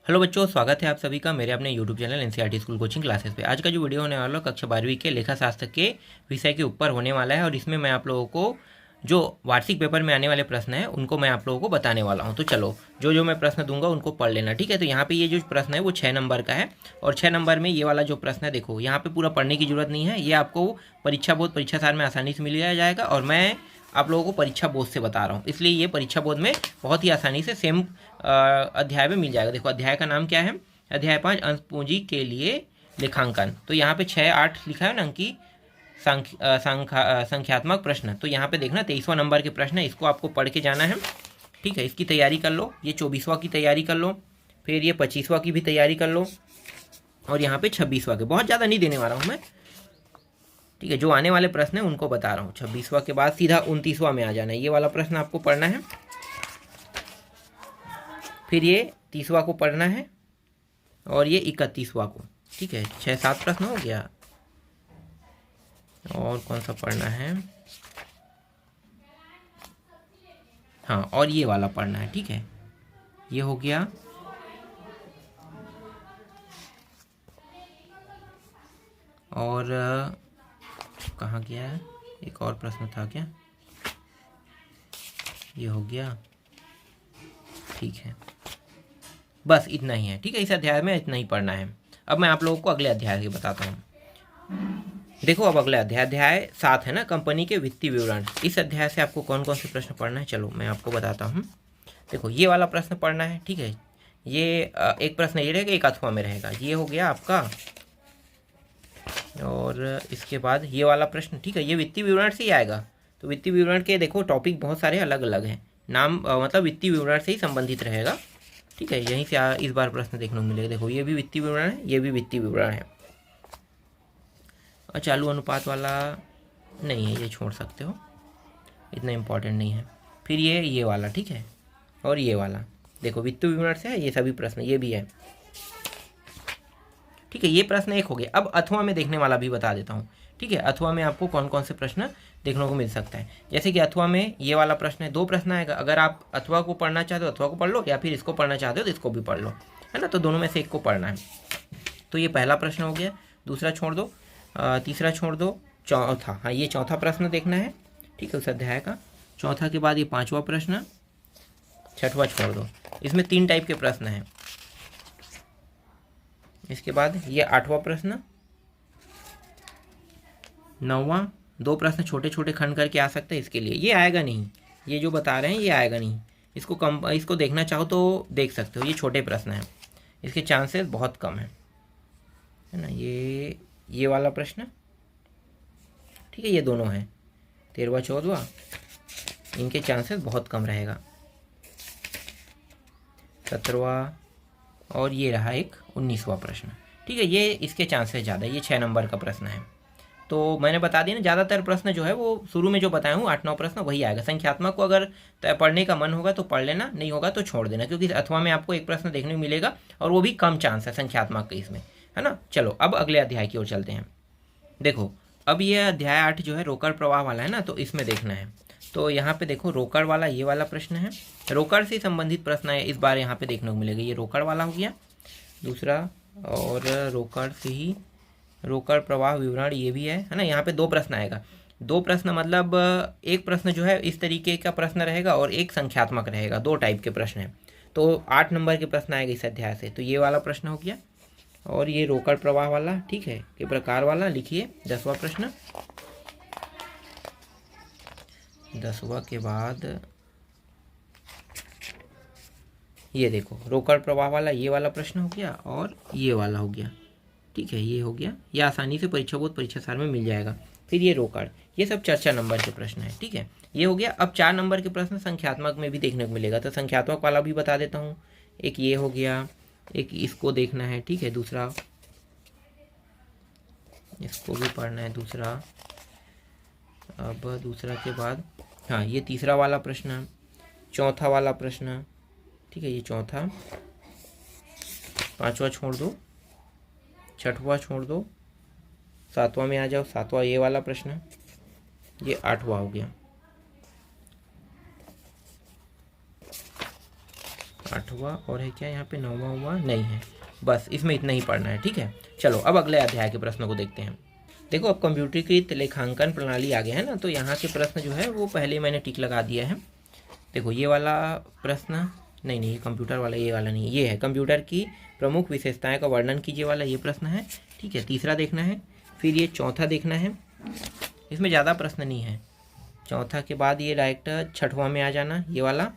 Hello बच्चों, स्वागत है आप सभी का मेरे अपने YouTube channel NCERT school coaching classes पे। आज का जो वीडियो होने वाला है कक्षा 12वीं के लेखा शास्त्र के विषय के ऊपर होने वाला है और इसमें मैं आप लोगों को जो वार्षिक पेपर में आने वाले प्रश्न हैं उनको मैं आप लोगों को बताने वाला हूं। तो चलो जो जो मैं प्रश्न दूंगा उनको पढ़ लेना, ठीक है। तो यहाँ पे ये जो प्रश्न है वो 6 नंबर का है और 6 नंबर में ये वाला जो प्रश्न है, देखो यहाँ पे पूरा पढ़ने की जरूरत नहीं है, ये आपको परीक्षा बोर्ड परीक्षा सार में आसानी से मिल जाएगा और मैं आप लोगों को परीक्षा बोर्ड से बता रहा हूँ, इसलिए ये परीक्षा बोर्ड में बहुत ही आसानी से सेम अध्याय में मिल जाएगा। देखो अध्याय का नाम क्या है, अध्याय 5 अंश पूंजी के लिए लेखांकन। तो यहाँ पे 6-8 लिखा है ना अंकी संख्यात्मक प्रश्न। तो यहाँ पे देखना 23वां नंबर के प्रश्न है, इसको आपको पढ़ के जाना है, ठीक है। इसकी तैयारी कर लो, ये 24वां की तैयारी कर लो, फिर ये 25वां की भी तैयारी कर लो और यहाँ पे 26वां के। बहुत ज़्यादा नहीं देने वाला हूँ मैं, ठीक है। जो आने वाले प्रश्न है उनको बता रहा हूँ। 26वां के बाद सीधा 29वां में आ जाना है, ये वाला प्रश्न आपको पढ़ना है, फिर ये 30वां को पढ़ना है और ये 31वां को, ठीक है। 6-7 प्रश्न हो गया। और कौन सा पढ़ना है, हाँ, और ये वाला पढ़ना है, ठीक है। ये हो गया। और कहाँ गया है, एक और प्रश्न था क्या, ये हो गया, ठीक है। बस इतना ही है, ठीक है। इस अध्याय में इतना ही पढ़ना है। अब मैं आप लोगों को अगले अध्याय के बताता हूँ। देखो अब अगला अध्याय 7 है ना, कंपनी के वित्तीय विवरण। इस अध्याय से आपको कौन कौन से प्रश्न पढ़ना है, चलो मैं आपको बताता हूँ। देखो ये वाला प्रश्न पढ़ना है, ठीक है। ये एक प्रश्न ये रहेगा, एक अथवा में रहेगा, ये हो गया आपका। और इसके बाद ये वाला प्रश्न, ठीक है, ये वित्तीय विवरण से ही आएगा। तो वित्तीय विवरण के देखो टॉपिक बहुत सारे अलग अलग हैं, नाम मतलब वित्तीय विवरण से ही संबंधित रहेगा, ठीक है। यहीं से इस बार प्रश्न देखने को मिलेगा। देखो ये भी वित्तीय विवरण है, ये भी वित्तीय विवरण है। और चालू अनुपात वाला नहीं है, ये छोड़ सकते हो, इतना इम्पोर्टेंट नहीं है। फिर ये वाला, ठीक है, और ये वाला देखो वित्तीय विवरण से है, ये सभी प्रश्न ये भी है, ठीक है। ये प्रश्न एक हो गया। अब अथवा में देखने वाला भी बता देता हूँ, ठीक है। अथवा में आपको कौन कौन से प्रश्न देखने को मिल सकता है, जैसे कि अथवा में ये वाला प्रश्न है, 2 प्रश्न आएगा। अगर आप अथवा को पढ़ना चाहते हो अथवा को पढ़ लो, या फिर इसको पढ़ना चाहते हो तो इसको भी पढ़ लो, है ना। तो दोनों में से एक को पढ़ना है। तो ये पहला प्रश्न हो गया, दूसरा छोड़ दो, तीसरा छोड़ दो, चौथा, हाँ ये चौथा प्रश्न देखना है, ठीक है, उस अध्याय का। चौथा के बाद ये 5वां प्रश्न, 6वां छोड़ दो। इसमें 3 टाइप के प्रश्न हैं। इसके बाद ये 8वां प्रश्न, 9वां, 2 प्रश्न छोटे छोटे खंड करके आ सकते हैं, इसके लिए ये आएगा नहीं, ये जो बता रहे हैं ये आएगा नहीं। इसको देखना चाहो तो देख सकते हो, ये छोटे प्रश्न हैं, इसके चांसेस बहुत कम है ना। ये वाला प्रश्न, ठीक है, ये दोनों हैं 13वां 14वां, इनके चांसेस बहुत कम रहेगा। 17वां और ये रहा एक 19वां प्रश्न, ठीक है, ये इसके चांसेस ज़्यादा, ये 6 नंबर का प्रश्न है। तो मैंने बता दिया ना, ज़्यादातर प्रश्न जो है वो शुरू में जो बताया हूँ 8-9 प्रश्न वही आएगा। संख्यात्मक को अगर पढ़ने का मन होगा तो पढ़ लेना, नहीं होगा तो छोड़ देना, क्योंकि अथवा में आपको एक प्रश्न देखने को मिलेगा और वो भी कम चांस है संख्यात्मक का इसमें, है ना। चलो अब अगले अध्याय की ओर चलते हैं। देखो अब ये अध्याय 8 जो है रोकड़ प्रवाह वाला है ना, तो इसमें देखना है। तो यहाँ पे देखो रोकड़ वाला ये वाला प्रश्न है, रोकड़ से संबंधित प्रश्न है इस बार यहाँ पे देखने को मिलेगा। ये रोकड़ वाला हो गया दूसरा, और रोकड़ से ही रोकड़ प्रवाह विवरण ये भी है ना। यहाँ पे 2 प्रश्न आएगा, 2 प्रश्न मतलब एक प्रश्न जो है इस तरीके का प्रश्न रहेगा और एक संख्यात्मक रहेगा, 2 टाइप के प्रश्न हैं। तो 8 नंबर के प्रश्न आएगा इस अध्याय से। तो ये वाला प्रश्न हो गया और ये रोकड़ प्रवाह वाला, ठीक है, के प्रकार वाला लिखिए। 10वां प्रश्न, 10वां के बाद ये देखो रोकड़ प्रवाह वाला ये वाला प्रश्न हो गया और ये वाला हो गया, ठीक है, ये हो गया। ये आसानी से परीक्षा बोर्ड परीक्षा सार में मिल जाएगा। फिर ये रोकड़, ये सब 4 नंबर के प्रश्न है, ठीक है, ये हो गया। अब 4 नंबर के प्रश्न संख्यात्मक में भी देखने को मिलेगा, तो संख्यात्मक वाला भी बता देता हूँ। एक ये हो गया, एक इसको देखना है, ठीक है, दूसरा इसको भी पढ़ना है, दूसरा। अब दूसरा के बाद हाँ ये तीसरा वाला प्रश्न, चौथा वाला प्रश्न, ठीक है, ये चौथा, 5वां छोड़ दो, 6वां छोड़ दो, 7वां में आ जाओ, 7वां ये वाला प्रश्न, ये 8वां हो गया। 8वां और है क्या यहाँ पे 9वां नहीं है, बस इसमें इतना ही पढ़ना है। ठीक है, चलो अब अगले अध्याय के प्रश्नों को देखते हैं। देखो अब कंप्यूटरीकृत लेखांकन प्रणाली आ गया है ना, तो यहाँ के प्रश्न जो है वो पहले मैंने टिक लगा दिया है। देखो ये वाला प्रश्न नहीं, ये कंप्यूटर वाला, ये वाला नहीं, ये है कंप्यूटर की प्रमुख विशेषताएं का वर्णन कीजिए वाला ये प्रश्न है। ठीक है, तीसरा देखना है, फिर ये चौथा देखना है, इसमें ज़्यादा प्रश्न नहीं है। चौथा के बाद ये डायरेक्ट छठवां में आ जाना, ये वाला,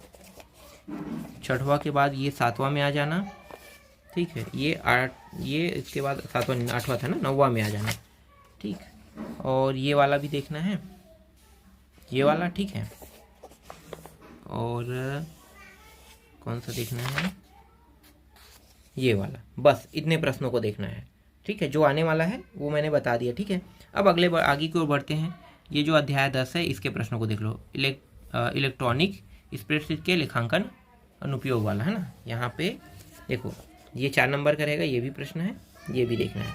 छठवां के बाद ये सातवां में आ जाना। ठीक है, ये इसके बाद सातवां, आठवां था ना, 9वां में आ जाना। ठीक, और ये वाला भी देखना है, ये वाला। ठीक है, और कौन सा देखना है, ये वाला। बस इतने प्रश्नों को देखना है। ठीक है, जो आने वाला है वो मैंने बता दिया। ठीक है, अब आगे की ओर बढ़ते हैं। ये जो अध्याय 10 है इसके प्रश्नों को देख लो। इलेक्ट्रॉनिक स्प्रेडशीट के लेखांकन अनुप्रयोग वाला है ना, यहाँ पे देखो ये 4 नंबर का रहेगा, ये भी प्रश्न है, ये भी देखना है।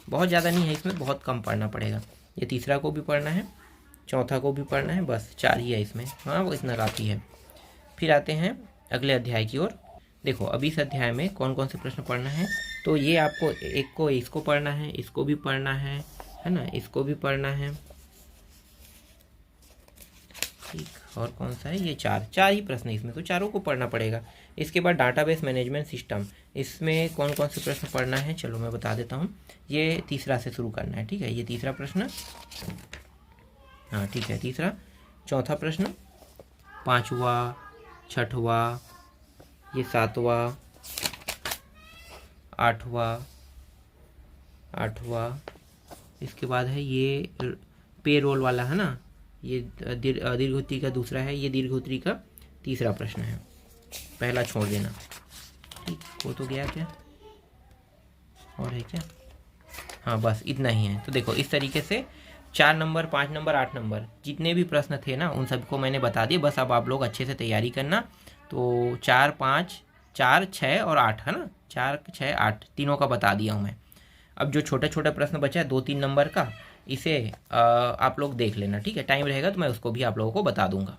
बहुत ज़्यादा नहीं है इसमें, बहुत कम पढ़ना पड़ेगा। ये तीसरा को भी पढ़ना है, चौथा को भी पढ़ना है, बस 4 ही है इसमें। हाँ, वो इतना काफ़ी है। फिर आते हैं अगले अध्याय की ओर। देखो अब इस अध्याय में कौन कौन से प्रश्न पढ़ना है, तो ये आपको एक को इसको पढ़ना है, इसको भी पढ़ना है ना, इसको भी पढ़ना है। ठीक, और कौन सा है, ये 4 ही प्रश्न है इसमें, तो चारों को पढ़ना पड़ेगा। इसके बाद डाटाबेस मैनेजमेंट सिस्टम, इसमें कौन कौन से प्रश्न पढ़ना है, चलो मैं बता देता हूँ। ये तीसरा से शुरू करना है। ठीक है, ये तीसरा प्रश्न, हाँ ठीक है, तीसरा, चौथा प्रश्न, 5वां, 6वां, ये 7वां, 8वां, इसके बाद है ये पे रोल वाला है ना, ये दीर्घोत्तरी का दूसरा है, ये दीर्घोत्तरी का तीसरा प्रश्न है, पहला छोड़ देना। ठीक, वो तो गया क्या, और है क्या, हाँ बस इतना ही है। तो देखो इस तरीके से 4 नंबर, 5 नंबर, 8 नंबर जितने भी प्रश्न थे ना उन सबको मैंने बता दिए। बस अब आप लोग अच्छे से तैयारी करना। तो 4, 5, 4, 6 और 8 है ना, 4, 6, 8 तीनों का बता दिया हूँ मैं। अब जो छोटे छोटे प्रश्न बचा है 2-3 नंबर का, इसे आप लोग देख लेना। ठीक है, टाइम रहेगा तो मैं उसको भी आप लोगों को बता दूंगा।